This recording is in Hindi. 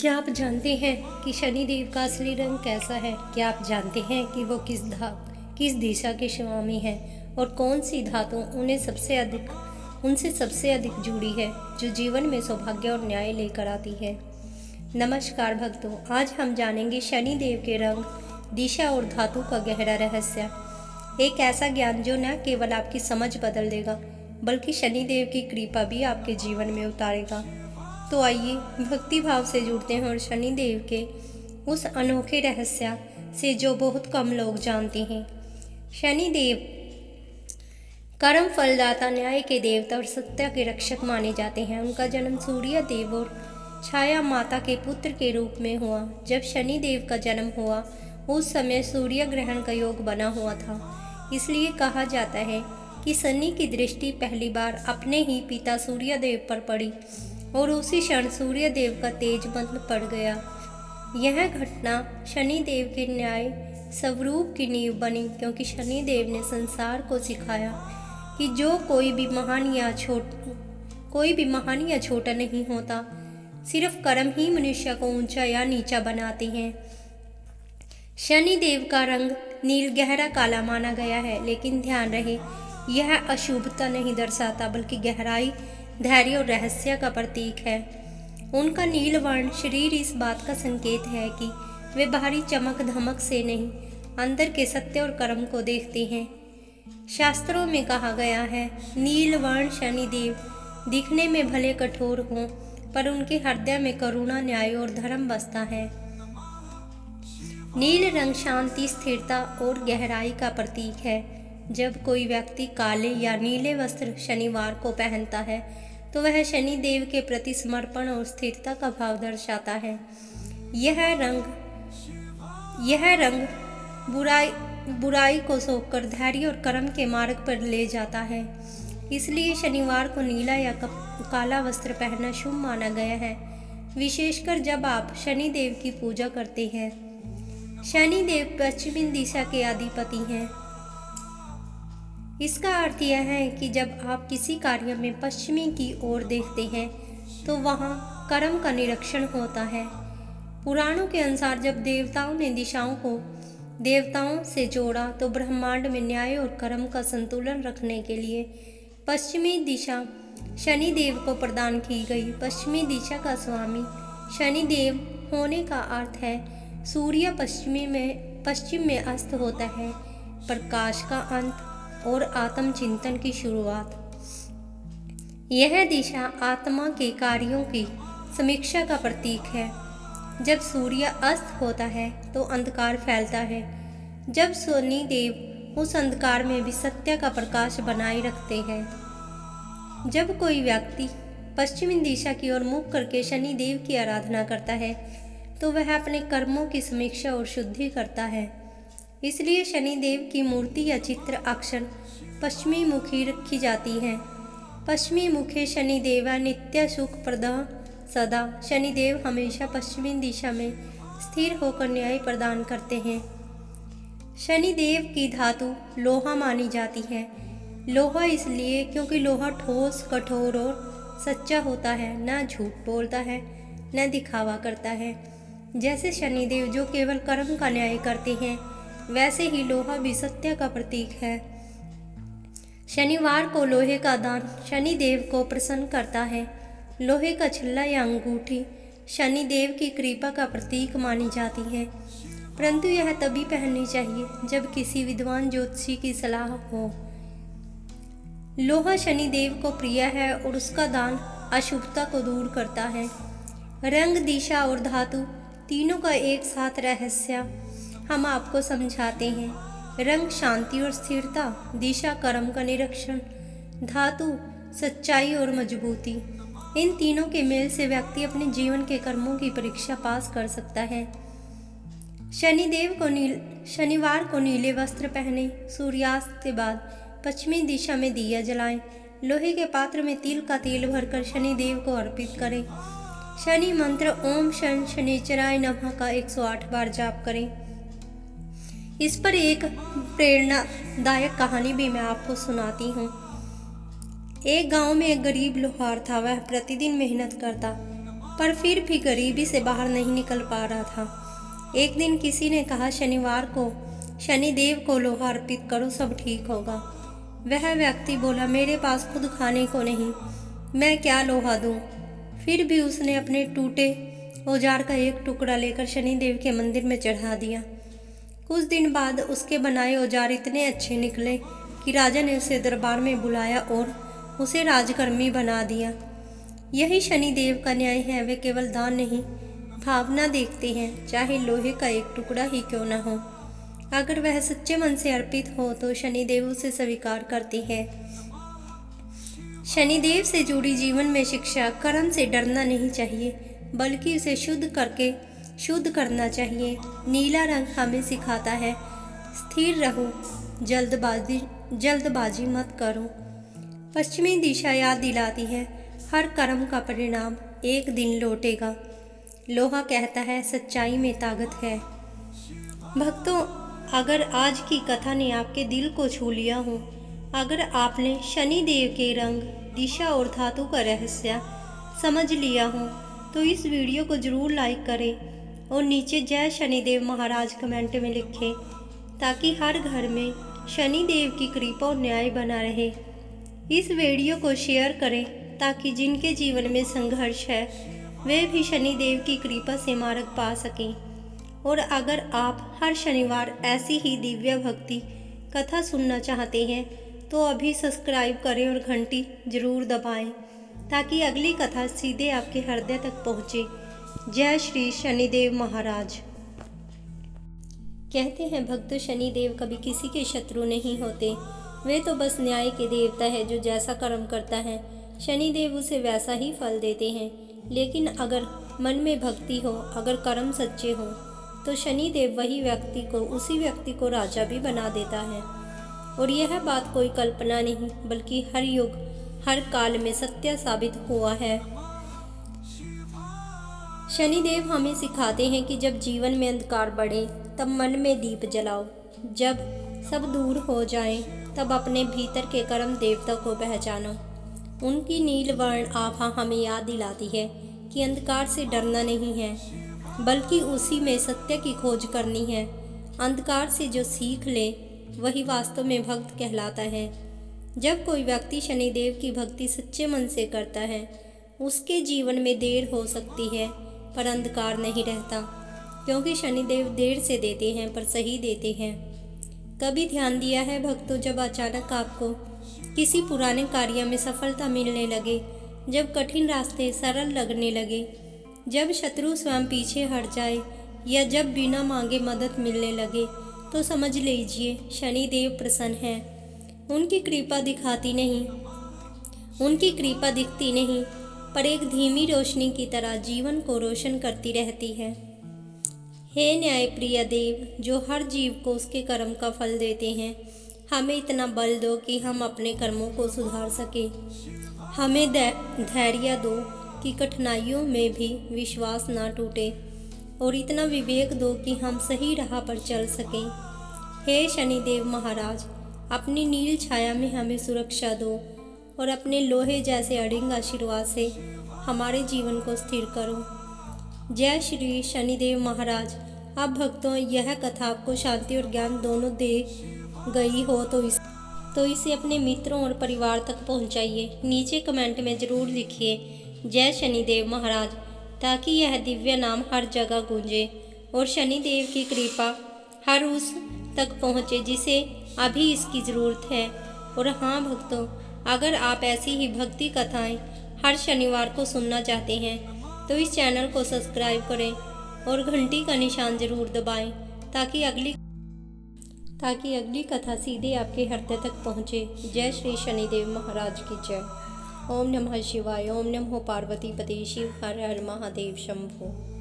क्या आप जानते हैं कि शनि देव का असली रंग कैसा है? क्या आप जानते हैं कि वो किस दिशा के स्वामी हैं और कौन सी धातु उनसे सबसे अधिक जुड़ी है, जो जीवन में सौभाग्य और न्याय लेकर आती है? नमस्कार भक्तों, आज हम जानेंगे शनि देव के रंग, दिशा और धातु का गहरा रहस्य। एक ऐसा ज्ञान जो न केवल आपकी समझ बदल देगा, बल्कि शनि देव की कृपा भी आपके जीवन में उतारेगा। तो आइए भक्ति भाव से जुड़ते हैं और शनि देव के उस अनोखे रहस्य से जो बहुत कम लोग जानते हैं। शनि देव कर्म फलदाता, न्याय के देवता और सत्य के रक्षक माने जाते हैं। उनका जन्म सूर्य देव और छाया माता के पुत्र के रूप में हुआ। जब शनि देव का जन्म हुआ उस समय सूर्य ग्रहण का योग बना हुआ था। इसलिए कहा जाता है कि शनि की दृष्टि पहली बार अपने ही पिता सूर्य देव पर पड़ी और उसी क्षण सूर्य देव का तेज बंद पड़ गया। यह घटना शनि देव के न्याय स्वरूप की नींव बनी, क्योंकि शनि देव ने संसार को सिखाया कि कोई भी महान या छोटा नहीं होता, सिर्फ कर्म ही मनुष्य को ऊंचा या नीचा बनाते हैं। शनि देव का रंग नील गहरा काला माना गया है, लेकिन ध्यान रहे यह अशुभता नहीं दर्शाता, बल्कि गहराई, धैर्य और रहस्य का प्रतीक है। उनका नील वर्ण शरीर इस बात का संकेत है कि वे बाहरी चमक धमक से नहीं, अंदर के सत्य और कर्म को देखते हैं। शास्त्रों में कहा गया है, नील वर्ण शनि देव दिखने में भले कठोर हों, पर उनके हृदय में करुणा, न्याय और धर्म बसता है। नील रंग शांति, स्थिरता और गहराई का प्रतीक है। जब कोई व्यक्ति काले या नीले वस्त्र शनिवार को पहनता है तो वह शनि देव के प्रति समर्पण और स्थिरता का भाव दर्शाता है। यह रंग बुराई को सोखकर धैर्य और कर्म के मार्ग पर ले जाता है। इसलिए शनिवार को नीला या काला वस्त्र पहनना शुभ माना गया है, विशेषकर जब आप शनि देव की पूजा करते हैं। शनि देव पश्चिमी दिशा के अधिपति हैं। इसका अर्थ यह है कि जब आप किसी कार्य में पश्चिमी की ओर देखते हैं तो वहाँ कर्म का निरीक्षण होता है। पुराणों के अनुसार जब देवताओं ने दिशाओं को देवताओं से जोड़ा तो ब्रह्मांड में न्याय और कर्म का संतुलन रखने के लिए पश्चिमी दिशा शनि देव को प्रदान की गई। पश्चिमी दिशा का स्वामी शनि देव होने का अर्थ है सूर्य पश्चिम में अस्त होता है, प्रकाश का अंत और आत्मचिंतन की शुरुआत। यह दिशा आत्मा के कार्यों की समीक्षा का प्रतीक है। जब सूर्य अस्त होता है तो अंधकार फैलता है, जब शनि देव उस अंधकार में भी सत्य का प्रकाश बनाए रखते हैं। जब कोई व्यक्ति पश्चिमी दिशा की ओर मुख करके शनि देव की आराधना करता है तो वह अपने कर्मों की समीक्षा और शुद्धि करता है। इसलिए शनि देव की मूर्ति या चित्र अक्सर पश्चिमी मुखी रखी जाती है। पश्चिमी मुखे शनि देव नित्य सुख प्रदा सदा। शनि देव हमेशा पश्चिमी दिशा में स्थिर होकर न्याय प्रदान करते हैं। शनि देव की धातु लोहा मानी जाती है। लोहा इसलिए क्योंकि लोहा ठोस, कठोर और सच्चा होता है, न झूठ बोलता है न दिखावा करता है। जैसे शनिदेव जो केवल कर्म का न्याय करते हैं, वैसे ही लोहा भी सत्य का प्रतीक है। शनिवार को लोहे का दान शनि देव को प्रसन्न करता है। लोहे का छल्ला या अंगूठी शनि देव की कृपा का प्रतीक मानी जाती है, परंतु यह तभी पहननी चाहिए जब किसी विद्वान ज्योतिषी की सलाह हो। लोहा शनि देव को प्रिय है और उसका दान अशुभता को दूर करता है। रंग, दिशा और धातु तीनों का एक साथ रहस्य हम आपको समझाते हैं। रंग शांति और स्थिरता, दिशा कर्म का निरीक्षण, धातु सच्चाई और मजबूती। इन तीनों के मेल से व्यक्ति अपने जीवन के कर्मों की परीक्षा पास कर सकता है। शनिवार को नीले वस्त्र पहने, सूर्यास्त के बाद पश्चिमी दिशा में दिया जलाएं। लोहे के पात्र में तिल का तेल भरकर शनि देव को अर्पित करें। शनि मंत्र ओम शन शनिचराय नमः का 108 बार जाप करें। इस पर एक प्रेरणादायक कहानी भी मैं आपको सुनाती हूँ। एक गांव में एक गरीब लोहार था। वह प्रतिदिन मेहनत करता, पर फिर भी गरीबी से बाहर नहीं निकल पा रहा था। एक दिन किसी ने कहा, शनिवार को शनिदेव को लोहा अर्पित करो, सब ठीक होगा। वह व्यक्ति बोला, मेरे पास खुद खाने को नहीं, मैं क्या लोहा दूं। फिर भी उसने अपने टूटे औजार का एक टुकड़ा लेकर शनिदेव के मंदिर में चढ़ा दिया। कुछ दिन बाद उसके बनाए औजार इतने अच्छे निकले कि राजा ने उसे दरबार में बुलाया और उसे राजकर्मी बना दिया। यही शनिदेव का न्याय है। वे केवल दान नहीं, भावना देखते हैं, चाहे लोहे का एक टुकड़ा ही क्यों न हो। अगर वह सच्चे मन से अर्पित हो तो शनिदेव उसे स्वीकार करते हैं। शनिदेव से जुड़ी जीवन में शिक्षा, कर्म से डरना नहीं चाहिए, बल्कि उसे शुद्ध करना चाहिए। नीला रंग हमें सिखाता है, स्थिर रहो, जल्दबाजी मत करो। पश्चिमी दिशा याद दिलाती है, हर कर्म का परिणाम एक दिन लौटेगा। लोहा कहता है, सच्चाई में ताकत है। भक्तों, अगर आज की कथा ने आपके दिल को छू लिया हो, अगर आपने शनिदेव के रंग, दिशा और धातु का रहस्य समझ लिया हो, तो इस वीडियो को जरूर लाइक करें और नीचे जय शनिदेव महाराज कमेंट में लिखें, ताकि हर घर में शनिदेव की कृपा और न्याय बना रहे। इस वीडियो को शेयर करें ताकि जिनके जीवन में संघर्ष है वे भी शनिदेव की कृपा से मार्ग पा सकें। और अगर आप हर शनिवार ऐसी ही दिव्य भक्ति कथा सुनना चाहते हैं तो अभी सब्सक्राइब करें और घंटी जरूर दबाएं, ताकि अगली कथा सीधे आपके हृदय तक पहुँचे। जय श्री शनिदेव महाराज। कहते हैं भक्त शनिदेव कभी किसी के शत्रु नहीं होते, वे तो बस न्याय के देवता है। जो जैसा कर्म करता है शनिदेव उसे वैसा ही फल देते हैं। लेकिन अगर मन में भक्ति हो, अगर कर्म सच्चे हो, तो शनिदेव उसी व्यक्ति को राजा भी बना देता है। और यह बात कोई कल्पना नहीं, बल्कि हर युग हर काल में सत्य साबित हुआ है। शनिदेव हमें सिखाते हैं कि जब जीवन में अंधकार बढ़े तब मन में दीप जलाओ, जब सब दूर हो जाए तब अपने भीतर के कर्म देवता को पहचानो। उनकी नील वर्ण आभा हमें याद दिलाती है कि अंधकार से डरना नहीं है, बल्कि उसी में सत्य की खोज करनी है। अंधकार से जो सीख ले वही वास्तव में भक्त कहलाता है। जब कोई व्यक्ति शनिदेव की भक्ति सच्चे मन से करता है, उसके जीवन में देर हो सकती है पर अंधकार नहीं रहता, क्योंकि शनिदेव देर से देते हैं पर सही देते हैं। कभी ध्यान दिया है भक्तों, जब अचानक आपको किसी पुराने कार्य में सफलता मिलने लगे, जब कठिन रास्ते सरल लगने लगे, जब शत्रु स्वयं पीछे हट जाए या जब बिना मांगे मदद मिलने लगे, तो समझ लीजिए शनिदेव प्रसन्न है। उनकी कृपा दिखती नहीं, पर एक धीमी रोशनी की तरह जीवन को रोशन करती रहती है। हे न्याय प्रिय देव, जो हर जीव को उसके कर्म का फल देते हैं, हमें इतना बल दो कि हम अपने कर्मों को सुधार सकें। हमें धैर्य दो कि कठिनाइयों में भी विश्वास ना टूटे, और इतना विवेक दो कि हम सही राह पर चल सकें। हे शनिदेव महाराज, अपनी नील छाया में हमें सुरक्षा दो और अपने लोहे जैसे अड़िंग आशीर्वाद से हमारे जीवन को स्थिर करो। जय श्री शनिदेव महाराज। अब भक्तों, यह कथा आपको शांति और ज्ञान दोनों दे गई हो तो इसे अपने मित्रों और परिवार तक पहुंचाइए। नीचे कमेंट में ज़रूर लिखिए जय शनिदेव महाराज, ताकि यह दिव्य नाम हर जगह गूंजे और शनिदेव की कृपा हर उस तक पहुंचे जिसे अभी इसकी ज़रूरत है। और हाँ भक्तों, अगर आप ऐसी ही भक्ति कथाएं हर शनिवार को सुनना चाहते हैं तो इस चैनल को सब्सक्राइब करें और घंटी का निशान ज़रूर दबाएं, ताकि अगली कथा सीधे आपके हृदय तक पहुँचे। जय श्री शनिदेव महाराज की जय। ओम नमः शिवाय। ओम नमः पार्वती पति शिव हर हर महादेव शंभो।